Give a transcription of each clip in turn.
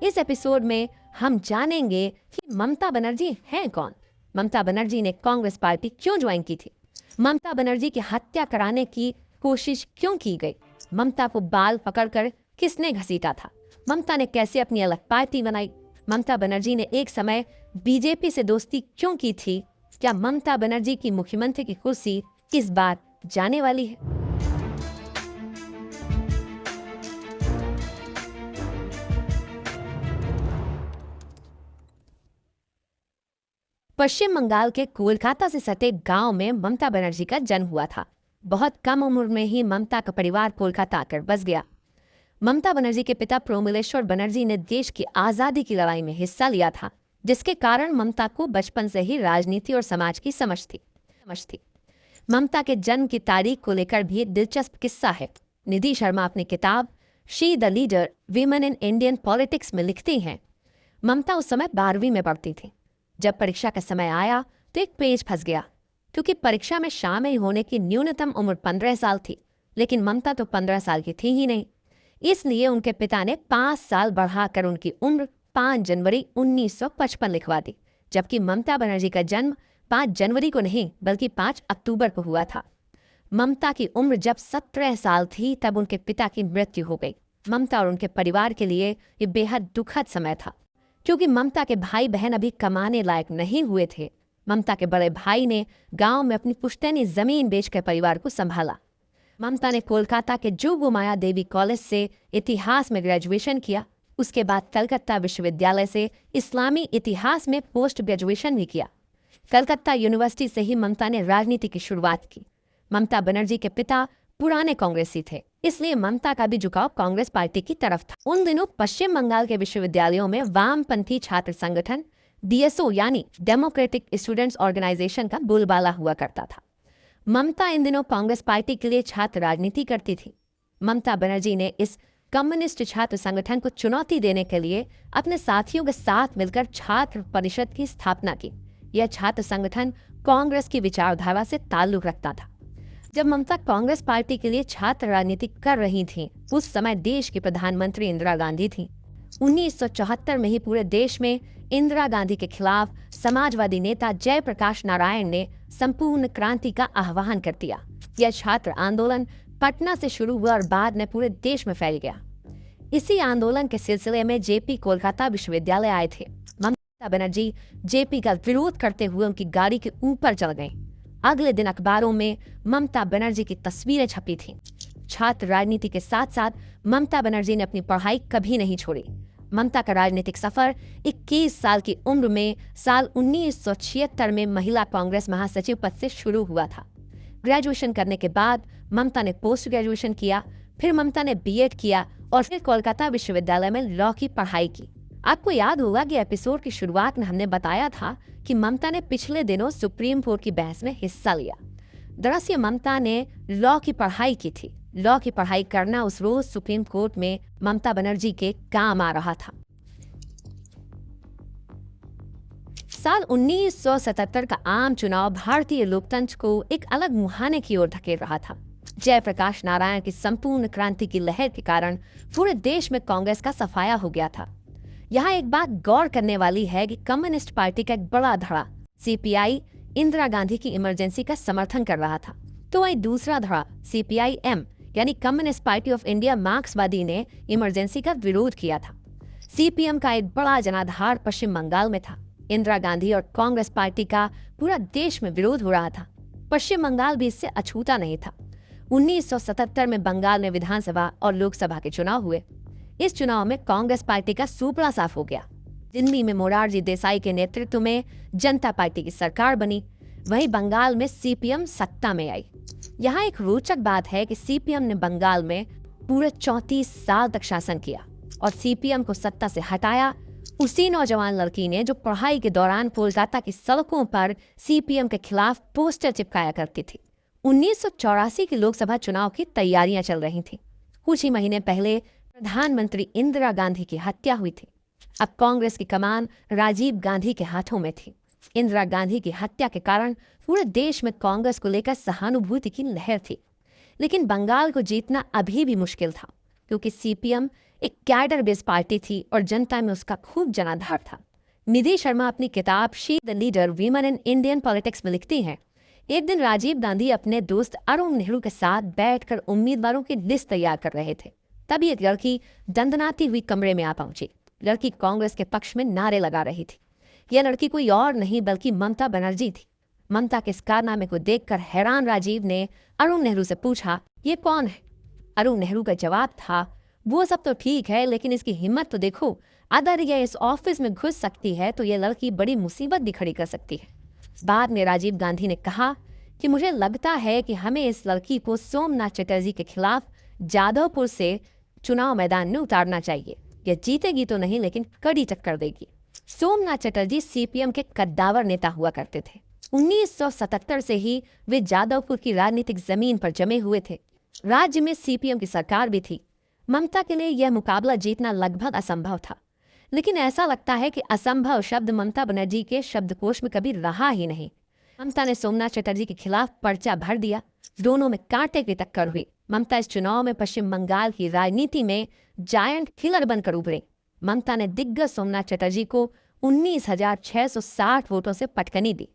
इस एपिसोड में हम जानेंगे कि ममता बनर्जी हैं कौन, ममता बनर्जी ने कांग्रेस पार्टी क्यों ज्वाइन की थी, ममता बनर्जी की हत्या कराने की कोशिश क्यों की गई, ममता को बाल पकड़कर किसने घसीटा था, ममता ने कैसे अपनी अलग पार्टी बनाई, ममता बनर्जी ने एक समय बीजेपी से दोस्ती क्यों की थी, क्या ममता बनर्जी की मुख्यमंत्री की कुर्सी किस बार जाने वाली है। पश्चिम बंगाल के कोलकाता से सटे गांव में ममता बनर्जी का जन्म हुआ था। बहुत कम उम्र में ही ममता का परिवार कोलकाता आकर बस गया। ममता बनर्जी के पिता प्रोमिलेश्वर बनर्जी ने देश की आजादी की लड़ाई में हिस्सा लिया था, जिसके कारण ममता को बचपन से ही राजनीति और समाज की समझ थी। ममता के जन्म की तारीख को लेकर भी एक दिलचस्प किस्सा है। निधि शर्मा अपनी किताब she the leader women in Indian politics में लिखती हैं, ममता उस समय 12वीं में पढ़ती थी। जब परीक्षा का समय आया तो एक पेज फंस गया, क्योंकि परीक्षा में शामिल होने की न्यूनतम उम्र 15 साल थी, लेकिन ममता तो 15 साल की थी ही नहीं। इसलिए उनके पिता ने 5 साल बढ़ाकर उनकी उम्र 5 जनवरी 1955 लिखवा दी, जबकि ममता बनर्जी का जन्म 5 जनवरी को नहीं बल्कि 5 अक्टूबर को हुआ था। ममता की उम्र जब 17 साल थी तब उनके पिता की मृत्यु हो गई। ममता और उनके परिवार के लिए ये बेहद दुखद समय था, क्योंकि ममता के भाई बहन अभी कमाने लायक नहीं हुए थे। ममता के बड़े भाई ने गांव में अपनी पुश्तैनी जमीन बेचकर परिवार को संभाला। ममता ने कोलकाता के जोगमाया देवी कॉलेज से इतिहास में ग्रेजुएशन किया। उसके बाद कलकत्ता विश्वविद्यालय से इस्लामी इतिहास में पोस्ट ग्रेजुएशन भी किया। कलकत्ता यूनिवर्सिटी से ही ममता ने राजनीति की शुरुआत की। ममता बनर्जी के पिता पुराने कांग्रेसी थे, इसलिए ममता का भी झुकाव कांग्रेस पार्टी की तरफ था। उन दिनों पश्चिम बंगाल के विश्वविद्यालयों में वामपंथी छात्र संगठन डीएसओ यानी डेमोक्रेटिक स्टूडेंट्स ऑर्गेनाइजेशन का बोलबाला हुआ करता था। ममता इन दिनों कांग्रेस पार्टी के लिए छात्र राजनीति करती थी। ममता बनर्जी ने इस कम्युनिस्ट छात्र संगठन को चुनौती देने के लिए अपने साथियों के साथ मिलकर छात्र परिषद की स्थापना की। यह छात्र संगठन कांग्रेस की विचारधारा से ताल्लुक रखता था। जब ममता कांग्रेस पार्टी के लिए छात्र राजनीति कर रही थीं, उस समय देश की प्रधानमंत्री इंदिरा गांधी थीं। 1974 में ही पूरे देश में इंदिरा गांधी के खिलाफ समाजवादी नेता जयप्रकाश नारायण ने संपूर्ण क्रांति का आह्वान कर दिया। यह छात्र आंदोलन पटना से शुरू हुआ और बाद में पूरे देश में फैल गया। इसी आंदोलन के सिलसिले में जेपी कोलकाता विश्वविद्यालय आए थे। ममता बनर्जी जेपी का विरोध करते हुए उनकी गाड़ी के ऊपर चढ़ गईं। अगले दिन अखबारों में ममता बनर्जी की तस्वीरें छपी थीं। छात्र राजनीति के साथ साथ ममता बनर्जी ने अपनी पढ़ाई कभी नहीं छोड़ी। ममता का राजनीतिक सफर 21 साल की उम्र में साल 1976 में महिला कांग्रेस महासचिव पद से शुरू हुआ था। ग्रेजुएशन करने के बाद ममता ने पोस्ट ग्रेजुएशन किया, फिर ममता ने बीएड किया और फिर कोलकाता विश्वविद्यालय में लॉ की पढ़ाई की। आपको याद होगा कि एपिसोड की शुरुआत में हमने बताया था कि ममता ने पिछले दिनों सुप्रीम कोर्ट की बहस में हिस्सा लिया। दरअसल ममता ने लॉ की पढ़ाई की थी। लॉ की पढ़ाई करना उस रोज सुप्रीम कोर्ट में ममता बनर्जी के काम आ रहा था। साल 1977 का आम चुनाव भारतीय लोकतंत्र को एक अलग मुहाने की ओर धकेल रहा था। जयप्रकाश नारायण की संपूर्ण क्रांति की लहर के कारण पूरे देश में कांग्रेस का सफाया हो गया था। यहाँ एक बात गौर करने वाली है कि कम्युनिस्ट पार्टी का एक बड़ा धड़ा सीपीआई इंदिरा गांधी की इमरजेंसी का समर्थन कर रहा था, तो वही दूसरा धड़ा सीपीआई-एम यानी कम्युनिस्ट पार्टी ऑफ इंडिया मार्क्सवादी ने इमरजेंसी का विरोध किया था। सीपीएम का एक बड़ा जनाधार पश्चिम बंगाल में था। इंदिरा गांधी और कांग्रेस पार्टी का पूरा देश में विरोध हो रहा था। पश्चिम बंगाल भी इससे अछूता नहीं था। 1977 में बंगाल में विधानसभा और लोकसभा के चुनाव हुए। इस चुनाव में कांग्रेस पार्टी का सूपड़ा साफ हो गया। दिल्ली में मोरारजी देसाई के नेतृत्व में जनता पार्टी की सरकार बनी। वहीं बंगाल में सीपीएम सत्ता में आई। यहाँ एक रोचक बात है कि सीपीएम ने बंगाल में पूरे 34 साल तक शासन किया और सीपीएम को सत्ता से हटाया उसी नौजवान लड़की ने जो पढ़ाई के दौरान कोलकाता की सड़कों पर सीपीएम के खिलाफ पोस्टर चिपकाया करती थी। 1984 के लोकसभा चुनाव की तैयारियां चल रही थी। कुछ ही महीने पहले प्रधानमंत्री इंदिरा गांधी की हत्या हुई थी। अब कांग्रेस की कमान राजीव गांधी के हाथों में थी। इंदिरा गांधी की हत्या के कारण पूरे देश में कांग्रेस को लेकर सहानुभूति की लहर थी, लेकिन बंगाल को जीतना अभी भी मुश्किल था, क्योंकि सीपीएम एक कैडर बेस्ड पार्टी थी और जनता में उसका खूब जनाधार था। निधि शर्मा अपनी किताब she the leader women in Indian politics में लिखती हैं, एक दिन राजीव गांधी अपने दोस्त अरुण नेहरू के साथ बैठकर उम्मीदवारों की लिस्ट तैयार कर रहे थे। तभी एक लड़की दंदनाती हुई कमरे में आ पहुंची। लड़की कांग्रेस के पक्ष में नारे लगा रही थी। यह लड़की कोई और नहीं बल्कि ममता बनर्जी थी। ममता के इस कारनामे को देखकर हैरान राजीव ने अरुण नेहरू से पूछा, ये कौन है? अरुण नेहरू का जवाब था, वो सब तो ठीक है लेकिन इसकी हिम्मत तो देखो, अगर यह इस ऑफिस में घुस सकती है तो यह लड़की बड़ी मुसीबत भी खड़ी कर सकती है। बाद में राजीव गांधी ने कहा कि मुझे लगता है कि हमें इस लड़की को सोमनाथ चटर्जी के खिलाफ जादवपुर से चुनाव मैदान में उतारना चाहिए। यह जीतेगी तो नहीं लेकिन कड़ी टक्कर देगी। सोमनाथ चटर्जी सीपीएम के कद्दावर नेता हुआ करते थे। 1977 से ही वे जादवपुर की राजनीतिक जमीन पर जमे हुए थे। राज्य में सीपीएम की सरकार भी थी। ममता के लिए यह मुकाबला जीतना लगभग असंभव था, लेकिन ऐसा लगता है कि असंभव शब्द ममता बनर्जी के शब्दकोश में कभी रहा ही नहीं। ममता ने सोमनाथ चटर्जी के खिलाफ पर्चा भर दिया। दोनों में कांटे की टक्कर हुई। ममता इस चुनाव में पश्चिम बंगाल की राजनीति में जायंट किलर बनकर उभरे। ममता ने दिग्गज सोमनाथ चटर्जी को 19,660 वोटों से पटकनी दी।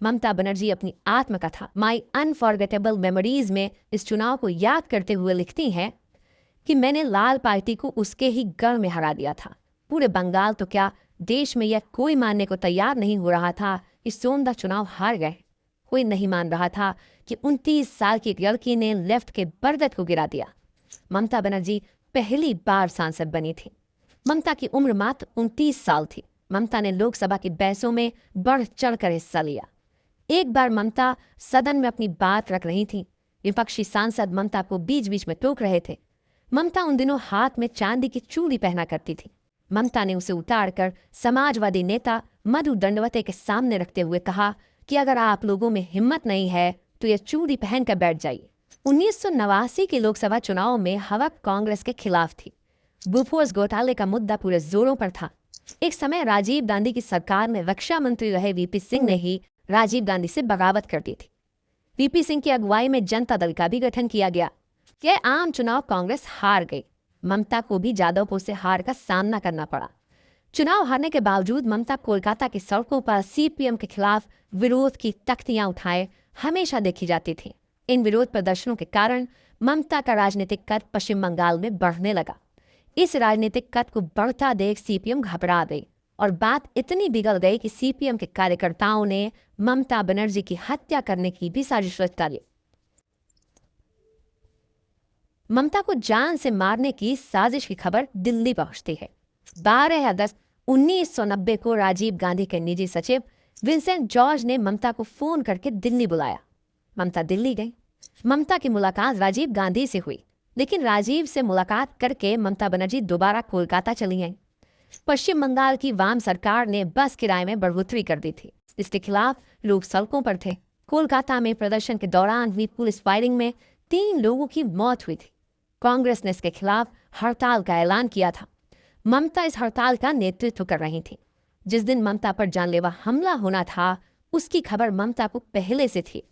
ममता बनर्जी अपनी आत्मकथा माई अनफॉरगेटेबल मेमोरीज में इस चुनाव को याद करते हुए लिखती हैं कि मैंने लाल पार्टी को उसके ही गढ़ में हरा दिया था। पूरे बंगाल तो क्या, देश में यह कोई मानने को तैयार नहीं हो रहा था कि सोमदा चुनाव हार गए। कोई नहीं मान रहा था कि 29 साल की एक लड़की ने लेफ्ट के बरगद को गिरा दिया। ममता बनर्जी पहली बार सांसद बनी थी। ममता की उम्र मात्र 29 साल थी। ममता ने लोकसभा की बहसों में बढ़ चढ़कर हिस्सा लिया। एक बार ममता सदन में अपनी बात रख रही थी। विपक्षी सांसद ममता को बीच बीच में टोक रहे थे। ममता उन दिनों हाथ में चांदी की चूड़ी पहना करती थी। ममता ने उसे उतारकर समाजवादी नेता मधु दंडवते के सामने रखते हुए कहा कि अगर आप लोगों में हिम्मत नहीं है तो यह चूड़ी पहनकर बैठ जाइए। 1989 के लोकसभा चुनाव में हवा कांग्रेस के खिलाफ थी। बोफोर्स घोटाले का मुद्दा पूरे जोरों पर था। एक समय राजीव गांधी की सरकार में रक्षा मंत्री रहे वीपी सिंह ने ही राजीव गांधी से बगावत कर दी थी। वीपी सिंह की अगुवाई में जनता दल का भी गठन किया गया। यह आम चुनाव कांग्रेस हार गई। ममता को भी जादवपुर से हार का सामना करना पड़ा। चुनाव हारने के बावजूद ममता कोलकाता की सड़कों पर सीपीएम के खिलाफ विरोध की तख्तियां उठाए हमेशा देखी जाती थी। इन विरोध प्रदर्शनों के कारण ममता का राजनीतिक कद पश्चिम बंगाल में बढ़ने लगा। इस राजनीतिक कद को बढ़ता देख सीपीएम घबरा गई और बात इतनी बिगड़ गई कि सीपीएम के कार्यकर्ताओं ने ममता बनर्जी की हत्या करने की भी साजिश रच डाली। ममता को जान से मारने की साजिश की खबर दिल्ली पहुंचती है। 12 अगस्त 1990 को राजीव गांधी के निजी सचिव विंसेंट जॉर्ज ने ममता को फोन करके दिल्ली बुलाया। ममता दिल्ली गई। ममता की मुलाकात राजीव गांधी से हुई, लेकिन राजीव से मुलाकात करके ममता बनर्जी दोबारा कोलकाता चली गईं। पश्चिम बंगाल की वाम सरकार ने बस किराए में बढ़ोतरी कर दी थी। इसके खिलाफ लोग सड़कों पर थे। कोलकाता में प्रदर्शन के दौरान हुई पुलिस फायरिंग में 3 लोगों की मौत हुई थी। कांग्रेस ने इसके खिलाफ हड़ताल का ऐलान किया था। ममता इस हड़ताल का नेतृत्व कर रही थी। जिस दिन ममता पर जानलेवा हमला होना था उसकी खबर ममता को पहले से थी,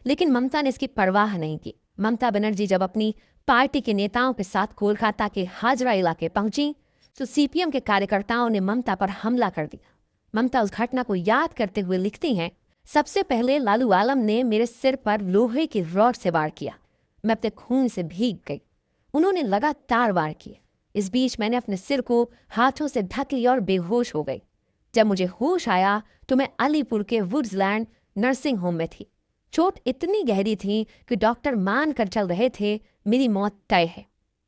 लेकिन ममता ने इसकी परवाह नहीं की। ममता बनर्जी जब अपनी पार्टी के नेताओं के साथ कोलकाता के हाजरा इलाके पहुंची तो सीपीएम के कार्यकर्ताओं ने ममता पर हमला कर दिया। ममता उस घटना को याद करते हुए लिखती हैं, सबसे पहले लालू आलम ने मेरे सिर पर लोहे की रॉड से वार किया। मैं अपने खून से भीग गई। उन्होंने लगातार वार किए। इस बीच मैंने अपने सिर को हाथों से ढक लिया और बेहोश हो गई। जब मुझे होश आया तो मैं अलीपुर के वुड्सलैंड नर्सिंग होम में थी। चोट इतनी गहरी थी कि डॉक्टर मान कर चल रहे थे मेरी मौत तय है,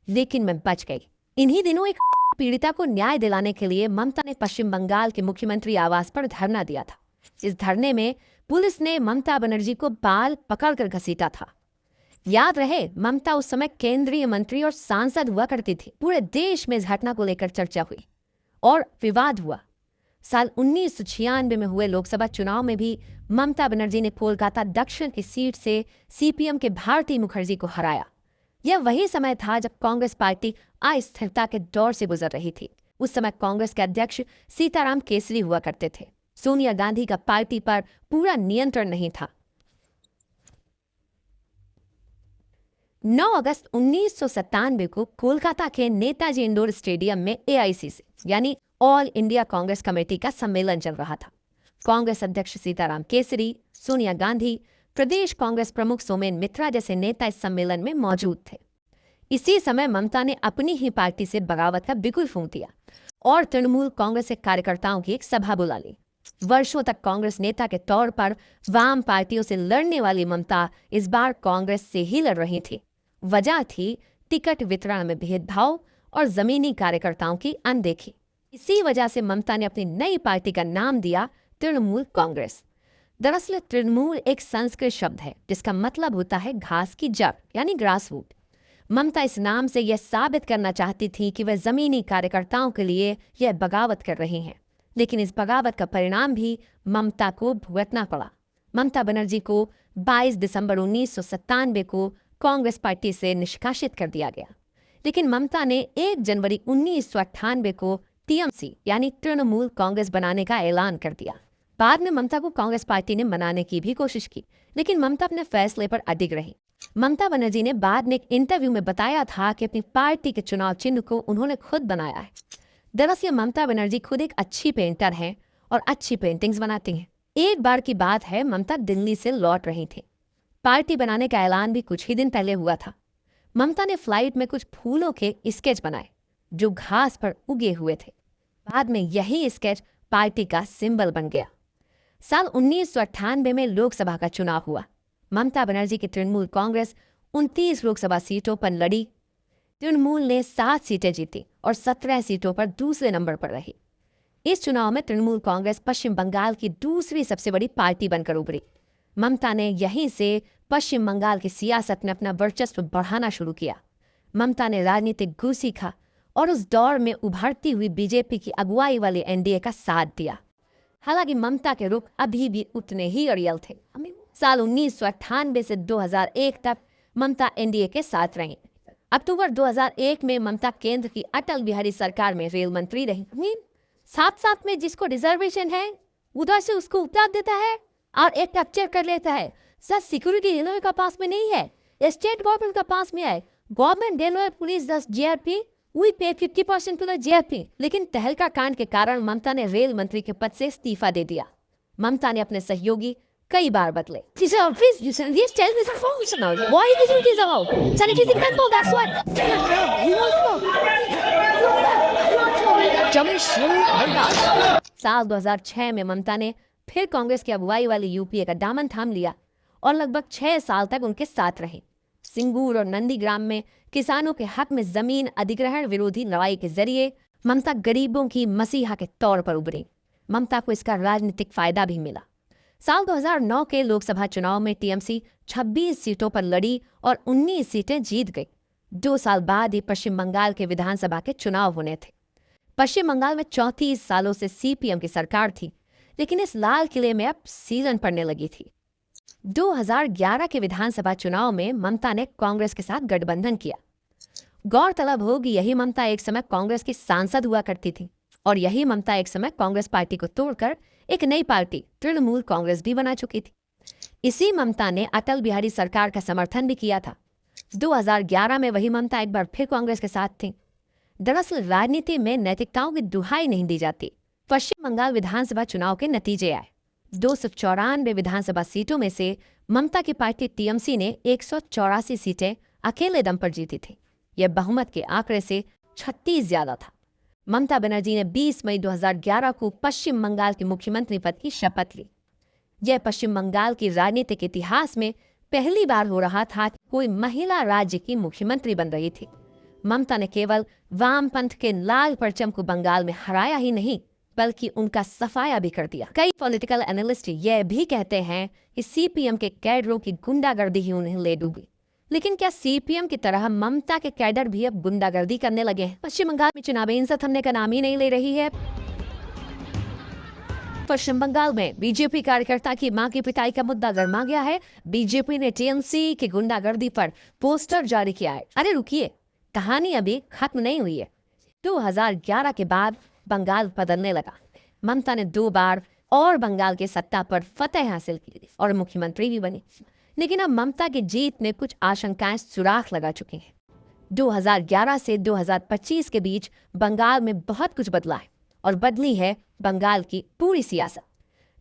लेकिन मैं बच गई। इन्हीं दिनों एक पीड़िता को न्याय दिलाने के लिए ममता ने पश्चिम बंगाल के मुख्यमंत्री आवास पर धरना दिया था। इस धरने में पुलिस ने ममता बनर्जी को बाल पकड़कर घसीटा था। याद रहे, ममता उस समय केंद्रीय मंत्री और सांसद हुआ करती थी। पूरे देश में इस घटना को लेकर चर्चा हुई और विवाद हुआ। साल 1996 में हुए लोकसभा चुनाव में भी ममता बनर्जी ने कोलकाता दक्षिण की सीट से सीपीएम के भारती मुखर्जी को हराया। यह वही समय था जब कांग्रेस पार्टी अस्थिरता के दौर से गुजर रही थी। उस समय कांग्रेस के अध्यक्ष सीताराम केसरी हुआ करते थे। सोनिया गांधी का पार्टी पर पूरा नियंत्रण नहीं था। 9 अगस्त 1997 को कोलकाता के नेताजी इंडोर स्टेडियम में एआईसीसी यानी ऑल इंडिया कांग्रेस कमेटी का सम्मेलन चल रहा था। कांग्रेस अध्यक्ष सीताराम केसरी, सोनिया गांधी, प्रदेश कांग्रेस प्रमुख सोमेन मित्रा जैसे नेता इस सम्मेलन में मौजूद थे। इसी समय ममता ने अपनी ही पार्टी से बगावत का बिगुल फूंक दिया और तृणमूल कांग्रेस के कार्यकर्ताओं की एक सभा बुला ली। वर्षों तक कांग्रेस नेता के तौर पर वाम पार्टियों से लड़ने वाली ममता इस बार कांग्रेस से ही लड़ रही थी। वजह थी टिकट वितरण में भेदभाव और जमीनी कार्यकर्ताओं की अनदेखी। इसी वजह से ममता ने अपनी नई पार्टी का नाम दिया तृणमूल कांग्रेस। दरअसल तृणमूल एक संस्कृत शब्द है जिसका मतलब होता है घास की जड़ यानी ग्रास रूट। ममता इस नाम से यह साबित करना चाहती थी कि वह जमीनी कार्यकर्ताओं के लिए यह बगावत कर रही हैं, लेकिन इस बगावत का परिणाम भी ममता को भुगतना पड़ा। ममता बनर्जी को 22 दिसंबर 1997 को कांग्रेस पार्टी से निष्कासित कर दिया गया, लेकिन ममता ने 1 जनवरी 1998 को टीएमसी यानी तृणमूल कांग्रेस बनाने का ऐलान कर दिया। बाद में ममता को कांग्रेस पार्टी ने मनाने की भी कोशिश की, लेकिन ममता अपने फैसले पर अडिग रही। ममता बनर्जी ने बाद में एक इंटरव्यू में बताया था कि अपनी पार्टी के चुनाव चिन्ह को उन्होंने खुद बनाया है। दरअसल ममता बनर्जी खुद एक अच्छी पेंटर हैं और अच्छी पेंटिंग्स बनाती हैं। एक बार की बात है, ममता दिल्ली से लौट रही थी। पार्टी बनाने का ऐलान भी कुछ ही दिन पहले हुआ था। ममता ने फ्लाइट में कुछ फूलों के स्केच बनाए जो घास पर उगे हुए थे। बाद में यही स्केच पार्टी का सिंबल बन गया। साल 1998 में लोकसभा का चुनाव हुआ। ममता बनर्जी की तृणमूल कांग्रेस 29 लोकसभा सीटों पर लड़ी। तृणमूल ने 7 सीटें जीती और 17 सीटों पर दूसरे नंबर पर रही। इस चुनाव में तृणमूल कांग्रेस पश्चिम बंगाल की दूसरी सबसे बड़ी पार्टी बनकर उभरी। ममता ने यहीं से पश्चिम बंगाल की सियासत में अपना वर्चस्व बढ़ाना शुरू किया। ममता ने राजनीतिक घूस सीखा और उस दौर में उभरती हुई बीजेपी की अगुवाई वाली एनडीए का साथ दिया। हालांकि ममता के रुख अभी भी उतने ही अड़ियल थे। साल 1998 से 2001 तक ममता एनडीए के साथ रही। अक्टूबर 2001 में ममता केंद्र की अटल बिहारी सरकार में रेल मंत्री रही। साथ साथ में जिसको रिजर्वेशन है उधर से उसको उतार देता है और एक कैप्चर कर लेता है। सर सिक्योरिटी रेलवे का पास में नहीं है, स्टेट गवर्नमेंट का पास में है। Government railway police 10 GRP, we pay 50% to the GRP. लेकिन तहलका कांड के कारण ममता ने रेल मंत्री के पद से इस्तीफा दे दिया। ममता ने अपने सहयोगी कई बार बदले। साल 2006 में ममता ने फिर कांग्रेस की अगुवाई वाली यूपीए का दामन थाम लिया और लगभग 6 साल तक उनके साथ रही। सिंगूर और नंदीग्राम में किसानों के हक में जमीन अधिग्रहण विरोधी लड़ाई के जरिए ममता गरीबों की मसीहा के तौर पर उभरी। ममता को इसका राजनीतिक फायदा भी मिला। साल 2009 के लोकसभा चुनाव में टीएमसी 26 सीटों पर लड़ी और 19 सीटें जीत गई। 2 साल बाद ही पश्चिम बंगाल के विधानसभा के चुनाव होने थे। पश्चिम बंगाल में 34 सालों से सीपीएम की सरकार थी, लेकिन इस लाल किले में अब सीलन पड़ने लगी थी। 2011 के विधानसभा चुनाव में ममता ने कांग्रेस के साथ गठबंधन किया। गौरतलब हो कि यही ममता एक समय कांग्रेस की सांसद हुआ करती थी और यही ममता एक समय कांग्रेस पार्टी को तोड़कर एक नई पार्टी तृणमूल कांग्रेस भी बना चुकी थी। इसी ममता ने अटल बिहारी सरकार का समर्थन भी किया था। 2011 में वही ममता एक बार फिर कांग्रेस के साथ थी। दरअसल राजनीति में नैतिकताओं की दुहाई नहीं दी जाती। पश्चिम बंगाल विधानसभा चुनाव के नतीजे आए। 294 विधानसभा सीटों में से ममता की पार्टी टीएमसी ने 184 सीटें अकेले दम पर जीती थी। यह बहुमत के आंकड़े से 36 ज्यादा था। ममता बनर्जी ने 20 मई 2011 को पश्चिम बंगाल के मुख्यमंत्री पद की शपथ ली। यह पश्चिम बंगाल की राजनीतिक इतिहास में पहली बार हो रहा था कि कोई महिला राज्य की मुख्यमंत्री बन रही थी। ममता ने केवल वामपंथ के लाल परचम को बंगाल में हराया ही नहीं, बल्कि उनका सफाया भी कर दिया। कई पॉलिटिकल एनालिस्ट यह भी कहते हैं कि सीपीएम के कैडरों की गुंडागर्दी ही उन्हें ले डूबी। लेकिन क्या सीपीएम की तरह ममता के कैडर भी अब गुंडागर्दी करने लगे हैं? पश्चिम बंगाल में चुनावी हिंसा थमने का नाम ही नहीं ले रही है। पश्चिम बंगाल में बीजेपी कार्यकर्ता की मां की पिटाई का मुद्दा गर्मा गया है। बीजेपी ने टीएमसी की गुंडागर्दी पर पोस्टर जारी किया है। अरे रुकिए, कहानी अभी खत्म नहीं हुई है। 2011 के बाद बंगाल बदलने लगा। ममता ने 2 बार और बंगाल के सत्ता पर फतेह हासिल की और मुख्यमंत्री भी बनी। लेकिन अब ममता की जीत ने कुछ आशंकाएं सुराख लगा चुकी हैं। 2011 से 2025 के बीच बंगाल में बहुत कुछ बदला है और बदली है बंगाल की पूरी सियासत।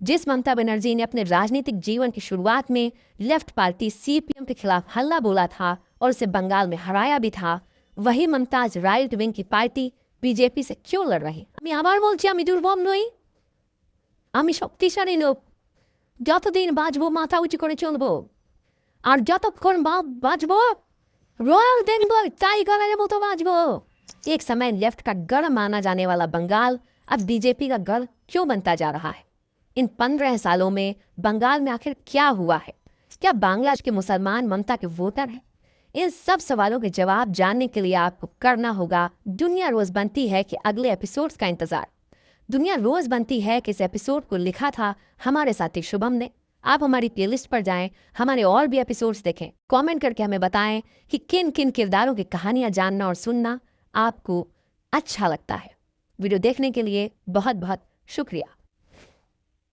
जिस ममता बनर्जी ने अपने राजनीतिक जीवन की शुरुआत में लेफ्ट पार्टी सीपीएम के खिलाफ हल्ला बोला था और उसे बंगाल में हराया भी था, वही ममता आज राइट विंग की पार्टी बीजेपी से क्यों लड़ रही? আমি আবার বলছি আমি দুর্বল নই, আমি শক্তিশালী লোক, যতদিন বাঁচবো মাথা উঁচু করে চলবো, আর যতক্ষণ বাঁচবো रॉयल देखबो टाइगर मतो बाजबो। एक समय लेफ्ट का गढ़ माना जाने वाला बंगाल अब बीजेपी का गढ़ क्यों बनता जा रहा है? इन 15 सालों में बंगाल में आखिर क्या हुआ है? क्या बांग्लादेश के मुसलमान ममता के वोटर हैं? इन सब सवालों के जवाब जानने के लिए आपको करना होगा दुनिया रोज बनती है कि अगले एपिसोड्स का इंतजार। दुनिया रोज बनती है कि इस एपिसोड को लिखा था हमारे साथी शुभम ने। आप हमारी प्लेलिस्ट पर जाएं, हमारे और भी एपिसोड्स देखें, कमेंट करके हमें बताएं कि किन किन किरदारों की कहानियां जानना और सुनना आपको अच्छा लगता है। वीडियो देखने के लिए बहुत बहुत शुक्रिया।